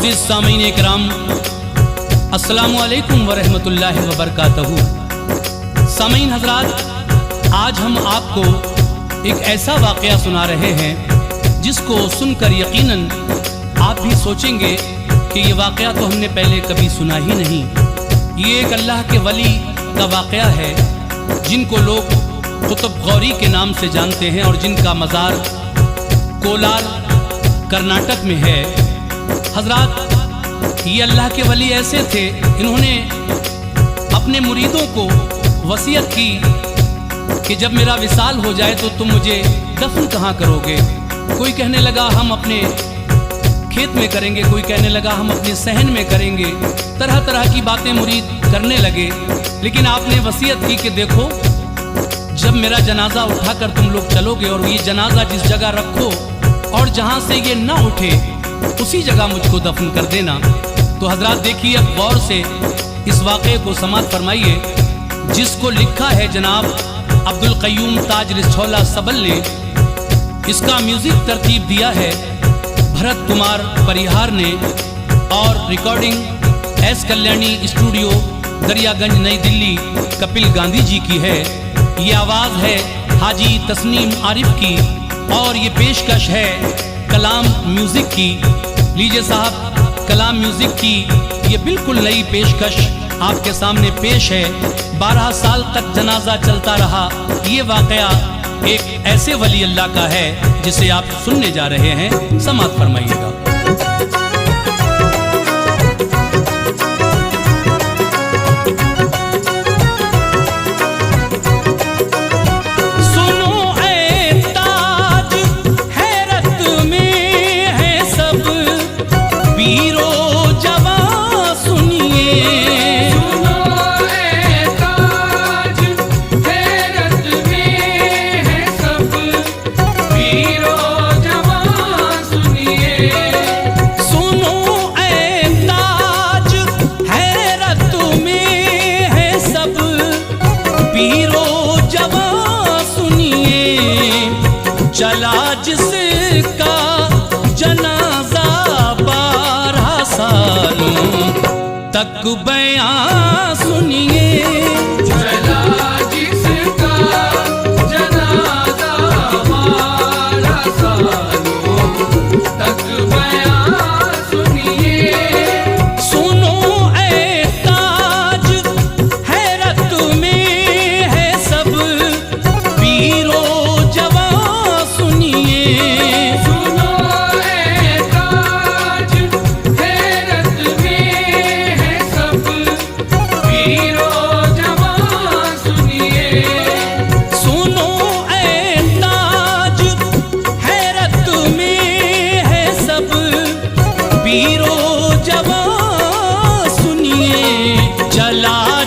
मुअज़्ज़िज़ सामीन इकराम, अस्सलामु अलैकुम व रहमतुल्लाहि व बरकातहू। सामीन हज़रात, आज हम आपको एक ऐसा वाक़या सुना रहे हैं जिसको सुनकर यकीनन आप भी सोचेंगे कि ये वाक़या तो हमने पहले कभी सुना ही नहीं। ये एक अल्लाह के वली का वाक़या है जिनको लोग कुतुब गौरी के नाम से जानते हैं और जिनका मज़ार कोलार कर्नाटक में है। हजरात, ये अल्लाह के वली ऐसे थे, इन्होंने अपने मुरीदों को वसीयत की कि जब मेरा विसाल हो जाए तो तुम मुझे दफन कहाँ करोगे। कोई कहने लगा हम अपने खेत में करेंगे, कोई कहने लगा हम अपने सहन में करेंगे। तरह तरह की बातें मुरीद करने लगे, लेकिन आपने वसीयत की कि देखो, जब मेरा जनाजा उठाकर तुम लोग चलोगे और ये जनाजा जिस जगह रखो और जहाँ से ये ना उठे उसी जगह मुझको दफन कर देना। तो हजरात देखिए, अब गौर से इस वाक़े को समाअत फरमाइए, जिसको लिखा है जनाब अब्दुल क़य्यूम ताज रिछौला सबल ने। इसका म्यूज़िक तरतीब दिया है भरत कुमार परिहार ने और recording S Kalyani studio Daryaganj नई दिल्ली कपिल गांधी जी की है। ये आवाज़ है हाजी तस्नीम आरिफ की और ये पेशकश है कलाम म्यूज़िक की। लीजिए साहब, कलाम म्यूज़िक की ये बिल्कुल नई पेशकश आपके सामने पेश है। 12 साल तक जनाजा चलता रहा। ये वाक़या एक ऐसे वली अल्लाह का है जिसे आप सुनने जा रहे हैं। समाअत फरमाइएगा। चला जिसका जनाजा 12 सालों तक बयां सुनिए। चला जिसका जनाजा 12 सालों तक बयां सुनिए। सुनो ऐ ताज, हैरत में है सब पीरो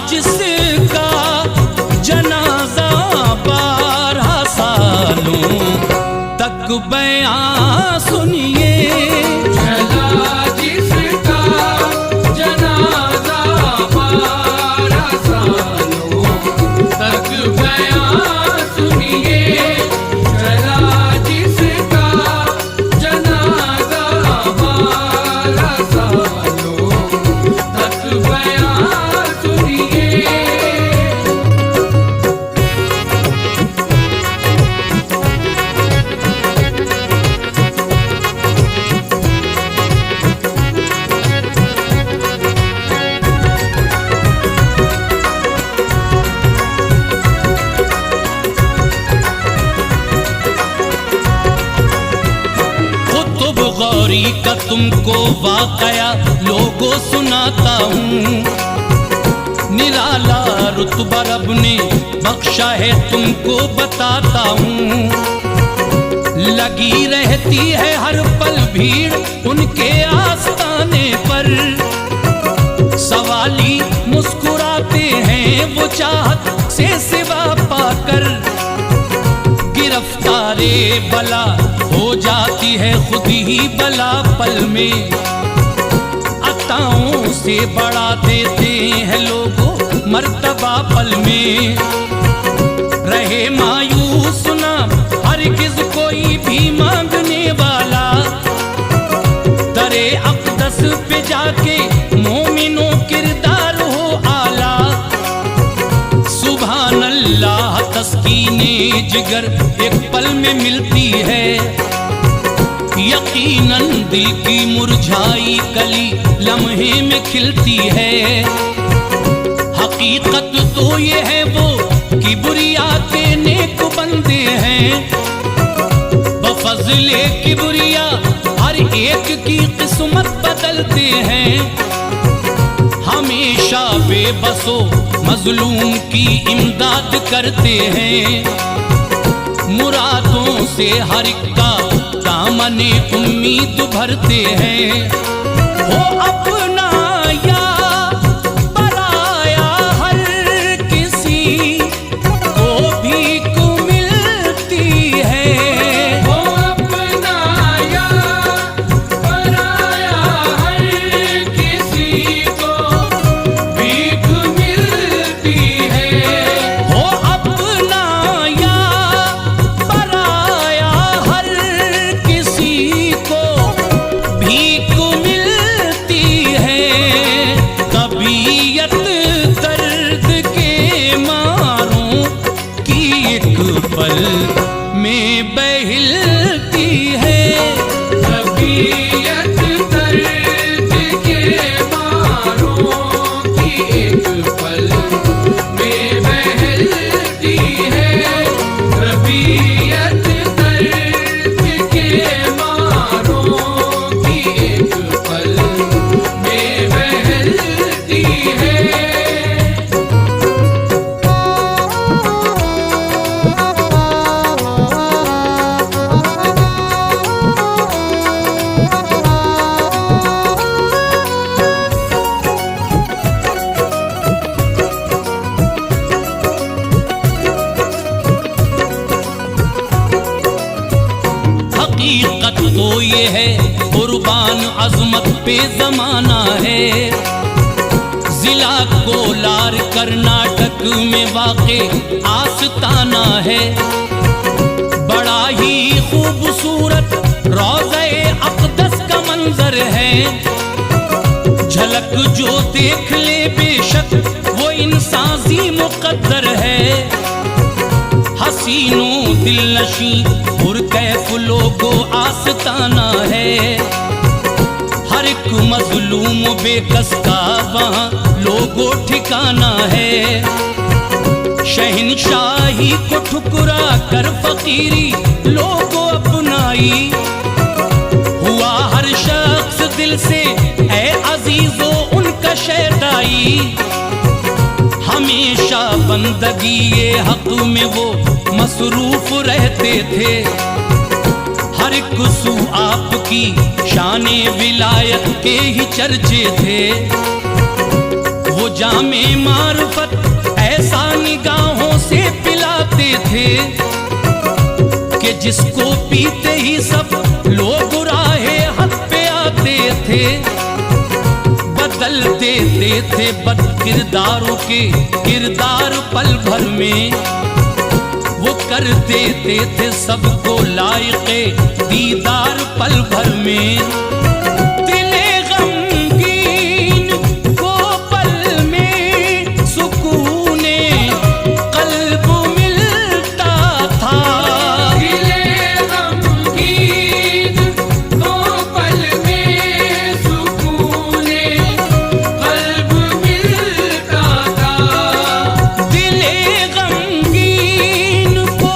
जिसका जनाजा 12 सालों तक बयां सुनिए। चला जिसका जनाजा 12 सालों तक बयां सुनिए। चला जिसका जनाजा 12 सालों तक बयां गौरी का तुमको वाक़या लोगों सुनाता हूँ। निराला रुतबा रब ने बख्शा है तुमको बताता हूँ। लगी रहती है हर पल भीड़ उनके आस्ताने पर। सवाली मुस्कुराते हैं वो चाहत से सिवा पाकर। गिरफ्तारे बला हो जाती है खुद ही बला पल में। अताओं से बढ़ा देते हैं लोगों मर्तबा पल में। रहे मायूस ना हरगिज़ कोई भी मांगने वाला। दरे अक़दस पे जाके मोमिनो किरदार हो आला। सुभान अल्लाह तस्कीने जिगर एक पल में मिलती है, यकीनन दिल की मुरझाई कली लम्हे में खिलती है। हकीकत तो ये है वो कि बुरिया के नेक बंदे हैं, बफज़ले किबरिया हर एक की किस्मत बदलते हैं। हमेशा बेबसो मजलूम की इमदाद करते हैं, मुरादों से हर एक का दामने उम्मीद भरते हैं। हो अपना या पराया हर किसी को भीख मिलती है। हो अपना या पराया हर किसी को भीख मिलती है। हो अपना या पराया हर किसी को भीख मिलती है। तबीयत दर्द के मारों की एक पल में बहलती है। तबीयत दर्द के मारों की एक पल में बहलती है। तबीयत दर्द के मारों की एक पल में बहलती है। हकीकत तो ये है कुर्बान अजमत पे जमाना है। जिला कोलार कर्नाटक में वाक़े आस्ताना है। बड़ा ही खूबसूरत रोज़े अक़दस का मंजर है। झलक जो देख ले बेशक वो इंसानी मुक़द्दर है। हसीनों दिल नशी पुरकैफ लोगो आस्ताना है। हर एक मजलूम बेकस का वहाँ लोगो ठिकाना है। शहनशाही को ठुकरा कर फकीरी लोगो अपनाई। हुआ हर शख्स दिल से ए अजीजो उनका शैदाई। हमेशा बंदगी ये हक में वो मसरूफ रहते थे। हर एक सू आपकी शाने विलायत के ही चर्चे थे। वो जामे मार्फत ऐसा निगाहों से पिलाते थे कि जिसको पीते ही सब लोग राहे हक पे आते थे। बदल देते थे बद किरदारों के किरदार पल भर में। वो कर देते थे सबको लायके दीदार पल भर में। दिले गमगीन को पल में सुकूने कल्ब मिलता था। दिले गमगीन को पल में सुकूने कल्ब मिलता था। दिले गमगीन को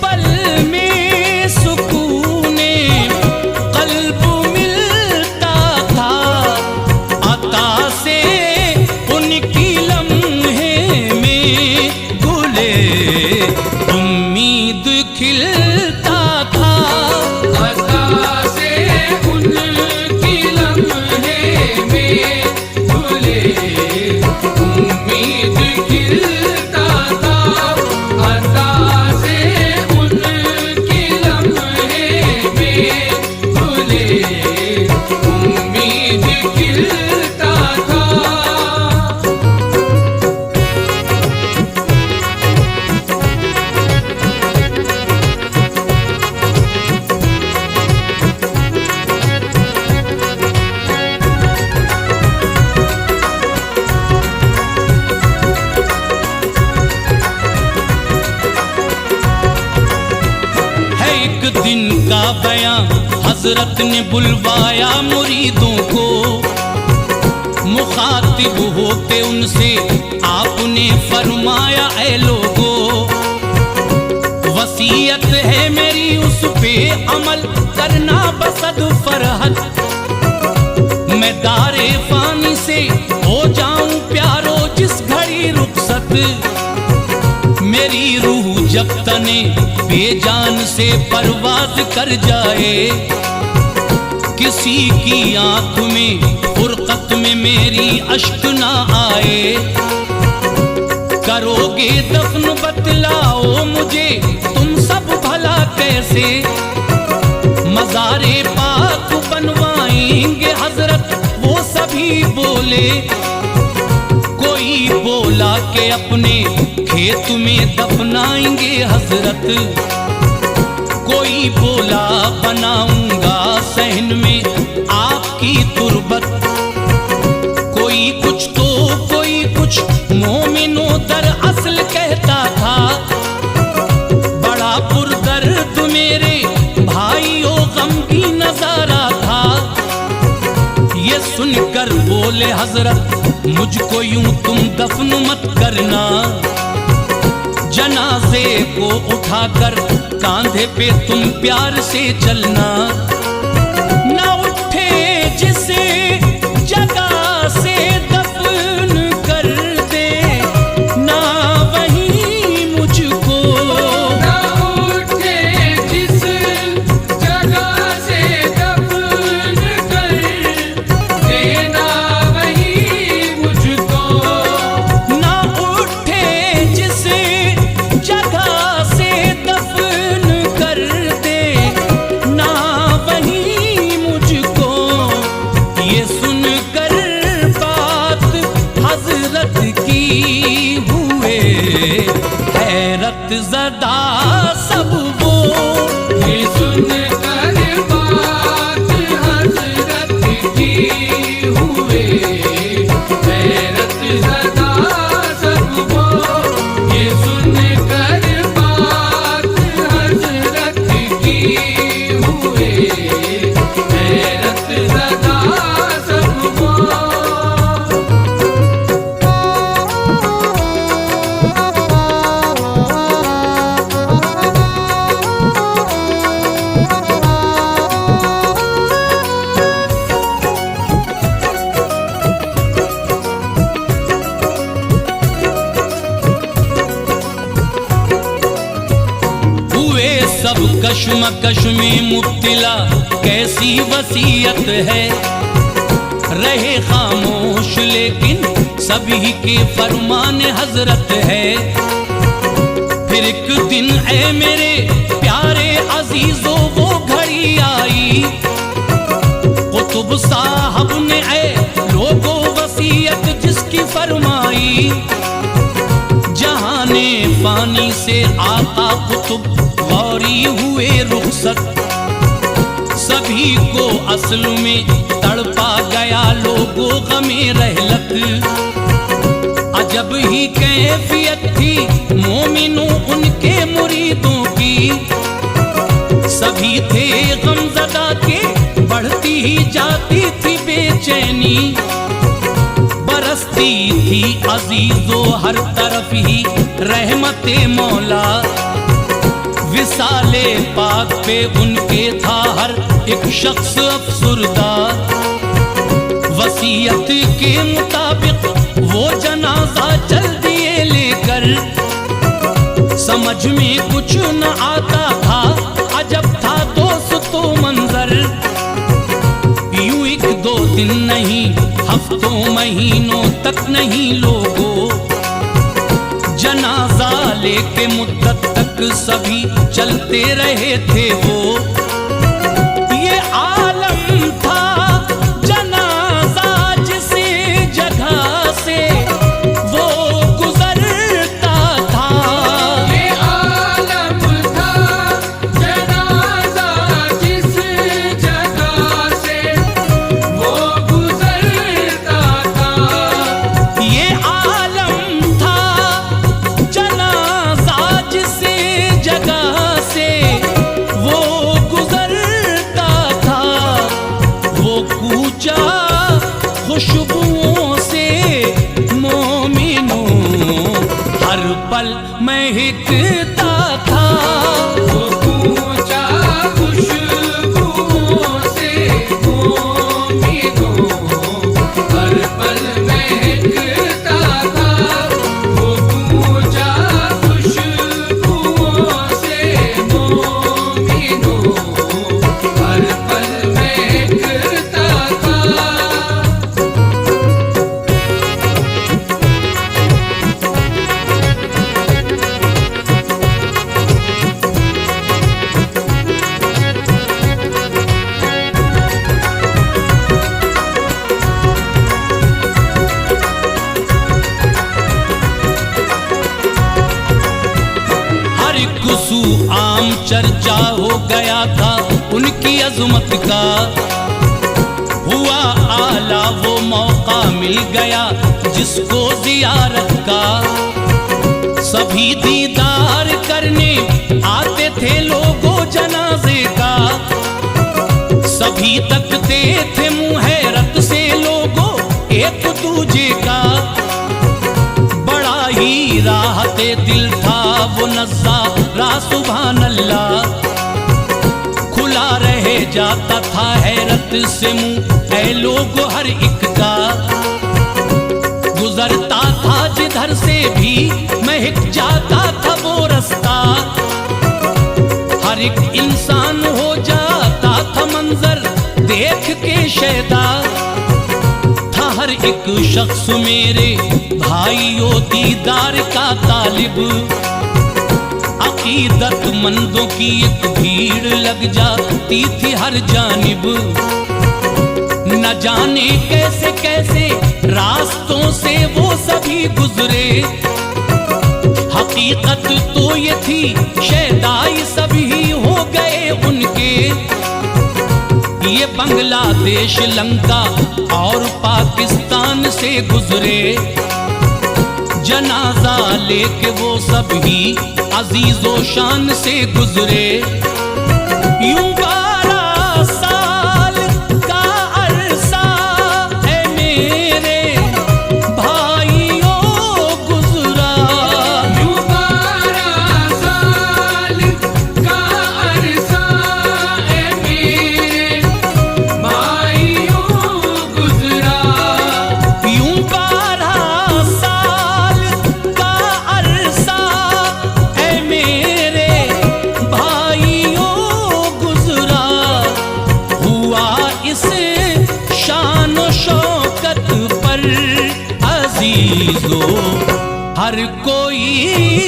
पल में सुकूने कल्ब मिल का बयां हजरत ने बुलवाया मुरीदों को, मुखातिब होके उनसे आपने फरमाया ऐ लोगो, वसीयत है मेरी उस पे अमल करना बसद फरहत, मैं दारे फानी से हो जाऊं प्यारो जिस घड़ी रुखसत, मेरी रूह जब तने बेजान से परवाज कर जाए, किसी की आंख में फुरकत में मेरी अश्क ना आए, करोगे दफन बतलाओ मुझे तुम सब भला कैसे, मज़ारे पाक बनवाएंगे हजरत वो सभी बोले, कोई बोला कि अपने खेत में दफनाएंगे हजरत, कोई बोला बनाऊंगा सहन में आपकी तुरबत, कोई कुछ तो कोई कुछ मोमिनो दर असल कहता था, बड़ा पुरदर्द मेरे भाइयों गमगी नजारा था, ये सुनकर बोले हजरत मुझको यूं तुम दफन मत करना, जनाजे को उठाकर कांधे पे तुम प्यार से चलना, ना उठे जिसे जगह से दफन कर दे, ना वहीं मुझको, ना उठे जिस जगह से दफन कर देना वहीं मुझको, ना उठे जिसे जगह से दफन कर दे, ना वहीं मुझको, ये सुनकर बात हजरत की हुए हैरत ज़दा सब वो, ये सुनकर बात हजरत की हुए हैरत ज़दा सब वो, ये सुनकर बात हजरत की हुए हैरत ज़दा सब वो। हुए सब कश्मकश में मुब्तिला कैसी वसीयत है, रहे खामोश लेकिन सभी के फरमान हजरत है, फिर एक दिन ऐ मेरे प्यारे अजीजों वो घड़ी आई, कुतुब साहब ने ऐ लोगों वसीयत जिसकी फरमाई, जहाने फानी से आका कुतुब गौरी हुए रुखसत, सभी को असल में तड़पा गया लोगों गमे रहलत, अजब ही कैफियत थी मोमिनों उनके मुरीदों की, सभी थे गमज़दा के बढ़ती ही जाती थी बेचैनी, बरसती थी अजीजों हर तरफ ही रहमते मौला, विसाले पाक पे उनके था हर एक शख्स अफसुरदा, वसीयत के मुताबिक वो जनाजा चल दिए लेकर, समझ में कुछ न आता था अजब था दोस्तों मंजर, यूं एक दो दिन नहीं हफ्तों महीनों तक नहीं लोगों, जनाजा लेके मुद्दत तक सभी चलते रहे थे वो, ये आलम था जनाजा जिसे जगह से वो गुजरता था, ये आलम था जनाजा जिस जगह से वो गुजरता था, ये आलम था जनाजा जिसे जगह से वो पल महकता था। वो पूछा खुशबुओं से मोमिनों, हर पल महकता था। वो पूछा खुशबुओं से मोमिनों, हर पल महकता था। हर एक सू आम चर्चा हो गया था उनकी अजमत का। हुआ आला वो मौका मिल गया जिसको जियारत का। सभी दीदार करने आते थे लोगों जनाजे का। सभी तकते थे मुँह हैरत से लोगों एक दूजे का। बड़ा ही राहते दिल था वो नज़ारा सुभान अल्लाह। खुला रह जाता था हैरत से मुंह ऐ लोग हर एक का। गुजरता था जिधर से भी महक जाता था वो रास्ता। हर एक इंसान हो जाता था मंजर देख के शैदा। था हर एक शख्स मेरे भाइयों दीदार का तालिब। अकीदतमंदों की एक भीड़ लग जाती थी हर जानिब। न जाने कैसे कैसे रास्तों से वो सभी गुजरे। हकीकत तो ये थी शैदाई सभी हो गए उनके। ये बांग्लादेश लंका और पाकिस्तान से गुजरे। जनाजा लेके वो सभी अजीजो शान से गुजरे। यूं 12 साल का अरसा है मेरे भाइयों गुजरा। यूं 12 साल का अरसा है मेरे भाइयों गुजरा। यूं 12 साल का अरसा है मेरे भाइयों गुजरा। हुआ इस शान शौकत पर अजीजों हर कोई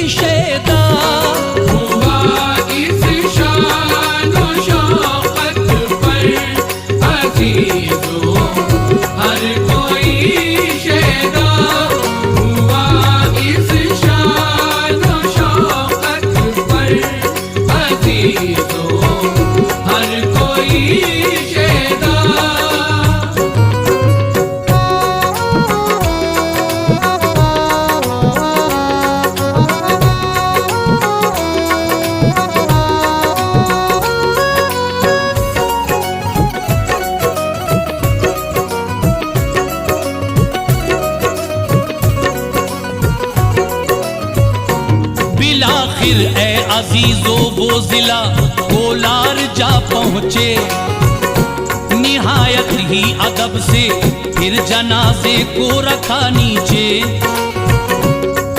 शैदा। हुआ इस शान शौकत पर अजीजों हर कोई शैदा। हुआ इस शान शौकत पर अजीजों हर कोई शैदा। बिलाखिर ए अजीजो वो जिला कोलार जा पहुँचे। निहायत ही अदब से फिर जनाजे को रखा नीचे।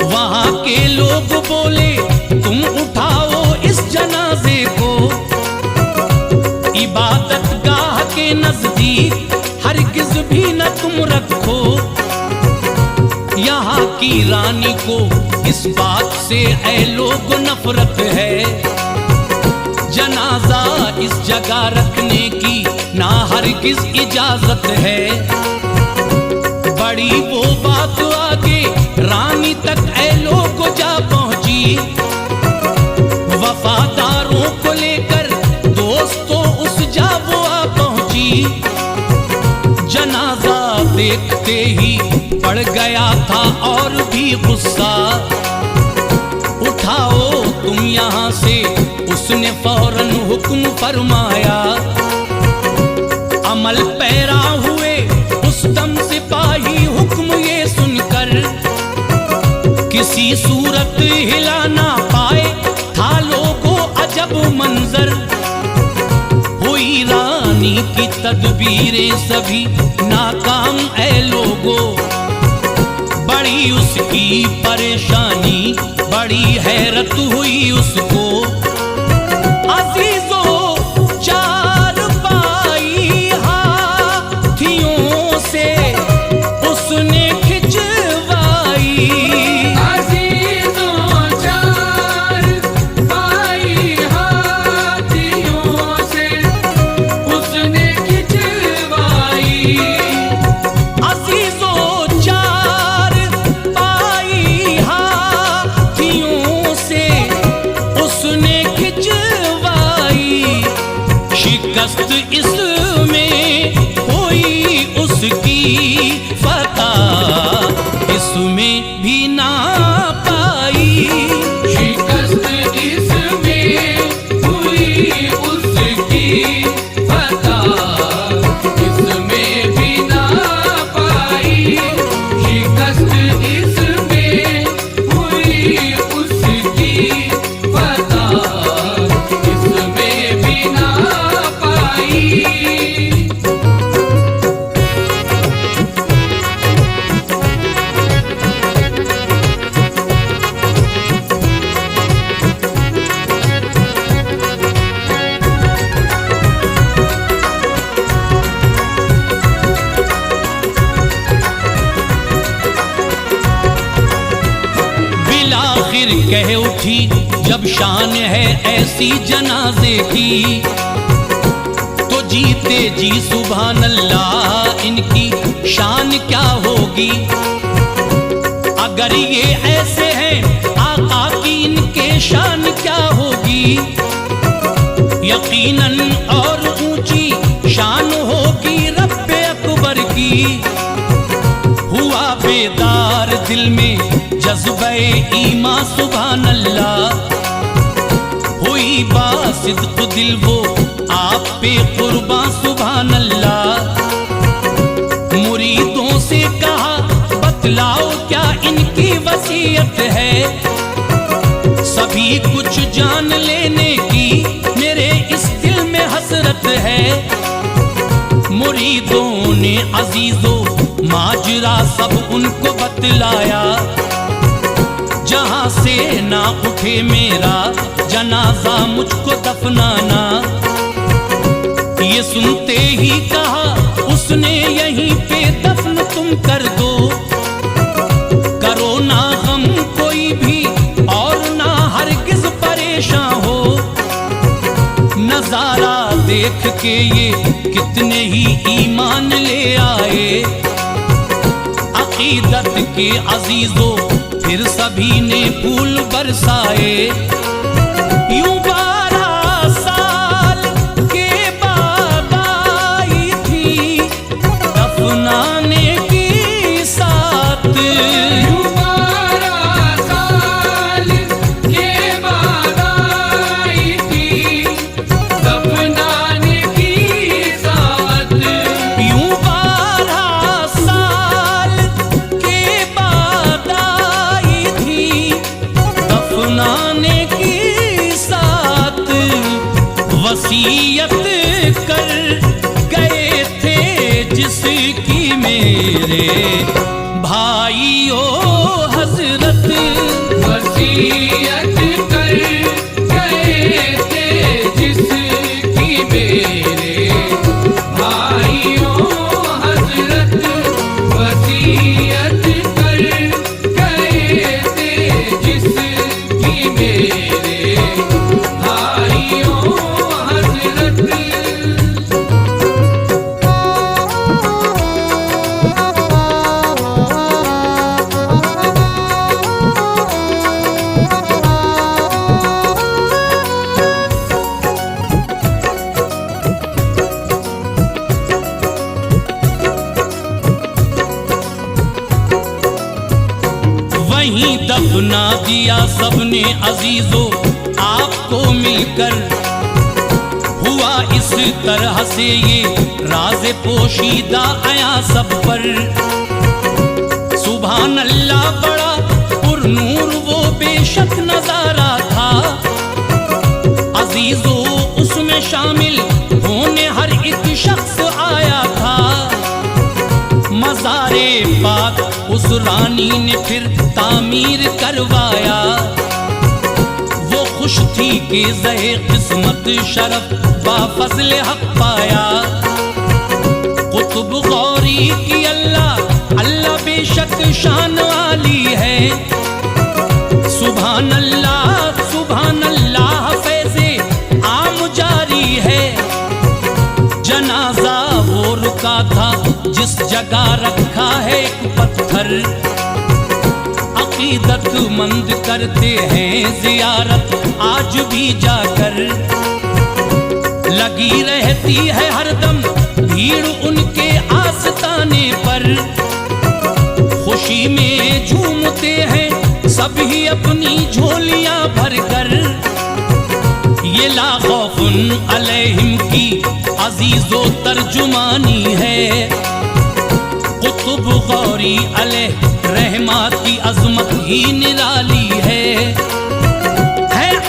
वहाँ के लोग बोले तुम उठाओ इस जनाजे को। इबादत गाह के नजदीक हरगिज भी न तुम रखो। यहाँ की रानी को इस बात से ऐ लोग नफरत है। जनाजा इस जगह रखने की ना हरगिज इजाजत है। बड़ी वो बात आगे रानी तक ऐ लोग जा पहुंची। वफादारों को लेकर दोस्तों उस जा वो आ पहुंची। जनाजा देखते ही पड़ गया था और भी गुस्सा। उठाओ तुम यहाँ से, उसने फौरन हुक्म फरमाया। अमल पैरा हुए उस दम सिपाही हुक्म ये सुनकर कि किसी सूरत हिला ना पाए था लोगों अजब मंजर। हुई रानी की तदबीरें सभी नाकाम ऐ लोगों। बड़ी उसकी परेशानी बड़ी हैरत हुई उसको। अजीजों चार पाई हाथियों से उसने खिंचवाई। अजीजों चार पाई हाथियों से उसने खिंचवाई। अजीजों चार पाई हाथियों से उसने खिंचवाई। शिकस्त इसमें हुई उसकी फता इसमें भी ना पाई। शिकस्त इसमें हुई उसकी फता इसमें भी ना पाई। शिकस्त इसमें हुई उसकी फता इसमें भी ना पाई। बिलाखिर कह उठी जब शान है ऐसी जनाजे की। तो जीते जी सुभान अल्लाह इनकी शान क्या होगी। अगर ये ऐसे हैं आका की इनके शान क्या होगी। यकीनन और ऊंची शान होगी रब्बे अकबर की। हुआ बेदार दिल में जज्बे ईमा सुभान अल्लाह। हुई बासिद्क दिल वो आप पे कुर्बा सुभान अल्लाह। मुरीदों से कहा बतलाओ क्या इनकी वसीयत है। सभी कुछ जान लेने की मेरे इस दिल में हसरत है। मुरीदों ने अजीजों माजरा सब उनको बतलाया। जहां से ना उठे मेरा जनाजा मुझको दफनाना। ये सुनते ही कहा उसने यहीं पे दफन तुम कर दो। करो ना गम कोई भी और ना हरगिज परेशान हो। नजारा देख के ये कितने ही ईमान ले आए। अकीदत के अजीजों फिर सभी ने फूल बरसाए। यूं 12 साल के बाद आई थी दफनाने की साथ। यूं 12 साल के बाद आई थी दफनाने की साथ। यूं 12 साल के बाद आई थी दफनाने की साथ। वसीयत कर गए थे जिसकी मेरे भाइयों हजरत। वसीयत कर गए थे जिसकी मेरे भाइयों हजरत। वसीयत कर गए थे जिसकी मेरे भाइयों हजरत। वहीं दफना दिया सबने अजीजों आपको मिलकर। हुआ इस तरह से ये राज पोशीदा आया सब पर। सुभान अल्लाह बड़ा पुरनूर बेशक नजारा था, अजीजो उसमें शामिल होने हर एक शख्स आया था। मज़ारे पाक उस रानी ने फिर तामीर करवाया, वो खुश थी कि ज़हे किस्मत शरफ बाफज़ल हक पाया। कुतुब गौरी की अल्लाह अल्लाह बेशक शान वाली है, सुभान अल्लाह फैज़े आम जारी है। जनाजा वो रुका था जिस जगह रखा है एक पत्थर, अकीदतमंद करते हैं जियारत आज भी जाकर। लगी रहती है हरदम भीड़ उनके आस्ताने पर, खुशी में झूमते हैं सभी अपनी झोलियां भरकर। ये ला खौफुन अलैहिम की अजीजो तर्जुमानी है, कुतुब गौरी अलैह रहमा की अजमत ही निराली है।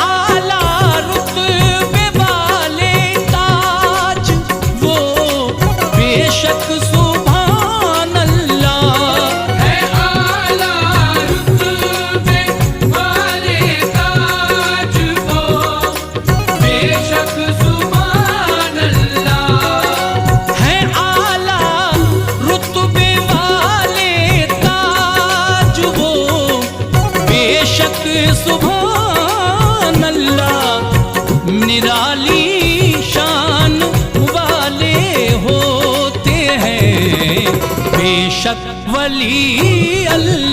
आला रुतबे वाले ताज वो बेशक सुभान अल्लाह, है आला रुतबे वाले ताज वो बेशक सुभान अल्लाह। है आला रुतबे वाले ताज वो बेशक सुभान अल्लाह। निराली शान वाले होते हैं बेशक वली अल्लाह।